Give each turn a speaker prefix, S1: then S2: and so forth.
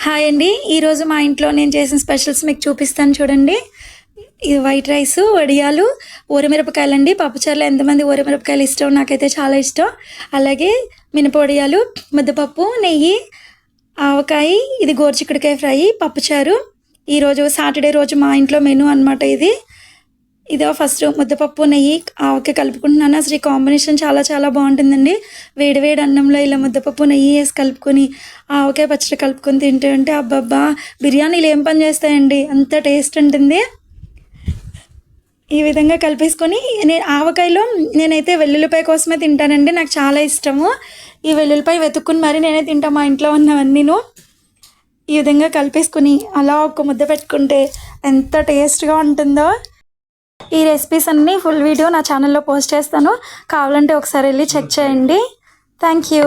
S1: Hi అండి. ఈరోజు మా ఇంట్లో నేను చేసిన స్పెషల్స్ మీకు చూపిస్తాను చూడండి. ఇది వైట్ రైస్, వడియాలు, ఊరమిరపకాయలండి. పప్పుచారులో ఎంతమంది ఊరమిరపకాయలు ఇష్టం, నాకైతే చాలా ఇష్టం. అలాగే మినప వడియాలు, ముద్దపప్పు, నెయ్యి, ఆవకాయ, ఇది గోరుచిక్కుడుకాయ ఫ్రై, పప్పుచారు. ఈరోజు సాటర్డే రోజు మా ఇంట్లో మెనూ అనమాట ఇది. ఇదో ఫస్ట్ ముద్దపప్పు, నెయ్యి, ఆవకాయ కలుపుకుంటున్నాను. అసలు ఈ కాంబినేషన్ చాలా చాలా బాగుంటుందండి. వేడివేడి అన్నంలో ఇలా ముద్దపప్పు, నెయ్యి వేసి కలుపుకొని ఆవకాయ పచ్చడి కలుపుకొని తింటూ ఉంటే అబ్బబ్బా, బిర్యానీలు ఏం పని చేస్తాయండి, అంత టేస్ట్ ఉంటుంది. ఈ విధంగా కలిపేసుకొని ఆవకాయలో నేనైతే వెల్లుల్లిపాయ కోసమే తింటానండి, నాకు చాలా ఇష్టము. ఈ వెల్లుల్లిపాయ వెతుక్కుని మరి నేనే తింటాను మా ఇంట్లో ఉన్నవన్నీను. ఈ విధంగా కలిపేసుకొని అలా ఒక ముద్ద పెట్టుకుంటే ఎంత టేస్ట్గా ఉంటుందో. ఈ రెసిపీస్ అన్నీ ఫుల్ వీడియో నా ఛానల్లో పోస్ట్ చేస్తాను, కావాలంటే ఒకసారి వెళ్ళి చెక్ చేయండి. Thank you.